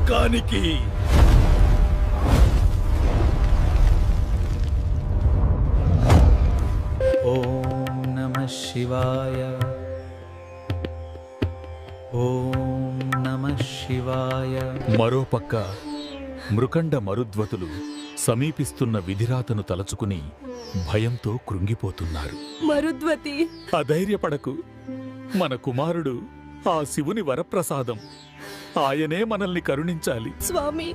లోకానికి. ఓం నమః శివాయ. ఓం నమః శివాయ. మరోపక్క మృకండ మరుద్వతులు సమీపిస్తున్న విధిరాతను తలచుకుని భయంతో కృంగిపోతున్నారు. మరుద్వతి, అధైర్యపడకు. మన కుమారుడు ఆ శివుని వరప్రసాదం. ఆయనే మనల్ని కరుణించాలి. స్వామి,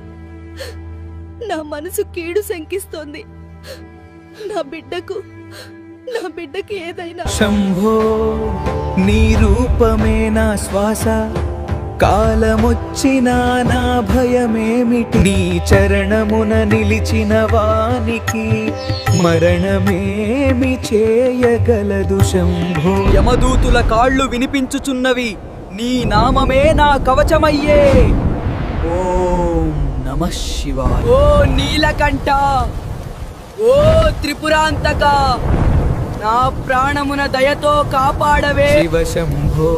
నా మనసు కీడు శంకిస్తోంది. నా బిడ్డకి ఏదైనా. శంభో, నీ రూపమే నా శ్వాస. కాలమొచ్చినా నా భయమేమిటి? నీ చరణమున నిలిచిన వానికి మరణమేమి చేయగలదు? శంభో, యమదూతుల కాళ్ళు వినిపించుచున్నవి. నీ నామమే నా కవచమయ్యే. ఓం నమః శివాయ. ఓ నీలకంఠ, ఓ త్రిపురాంతక, నా ప్రాణమున దయతో కాపాడవే. శివ శంభో,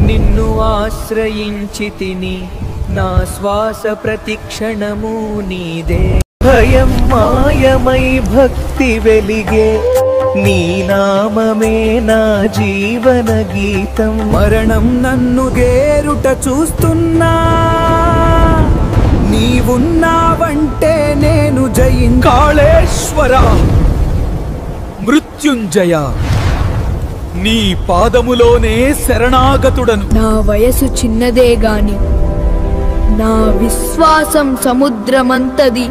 నిన్ను ఆశ్రయించి తిని నా శ్వాస ప్రతిక్షణము నీదే. భయం మాయమై భక్తి వెలిగే, నీ నామమే నా జీవన గీతం. మరణం నన్ను గేరుట చూస్తున్నా, నీవున్నావంటే నేను కాళేశ్వర మృత్యుంజయ, నీ పాదములోనే శరణాగతుడను. నా వయసు చిన్నదే గాని నా విశ్వాసం సముద్రమంతది.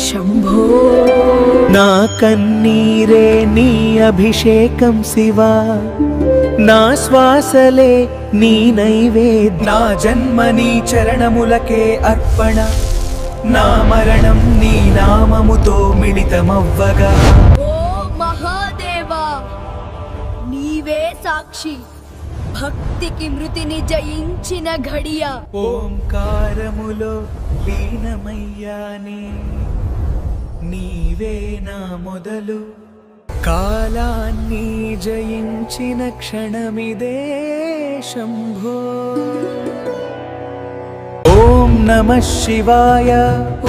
శంభో, నా కన్నీరే నీ అభిషేకం శివా. నా శ్వాసలే నీ నైవేద్యం. నా జన్మ నీ చరణములకే అర్పణ. నా మరణం నీ నామముతో మిళితమవ్వగా. ఓ మహాదేవా, నీవే సాక్షి. భక్తికి మృతిని జయించిన ఘడియ. ఓంకారములో లీనమయ్యానే, నీవే నా మొదలు. కాలాన్ని జయించిన క్షణమిదే శంభో. ఓం నమః శివాయ.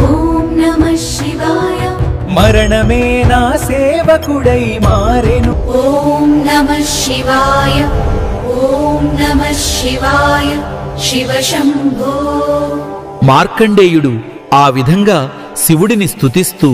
ఓం నమః శివాయ. మరణమే నా సేవకుడై మారెను. ఓం నమః శివాయ. ఓం నమః శివాయ. శివ శంభో. మార్కండేయుడు ఆ విధంగా శివుడిని స్తుతిస్తూ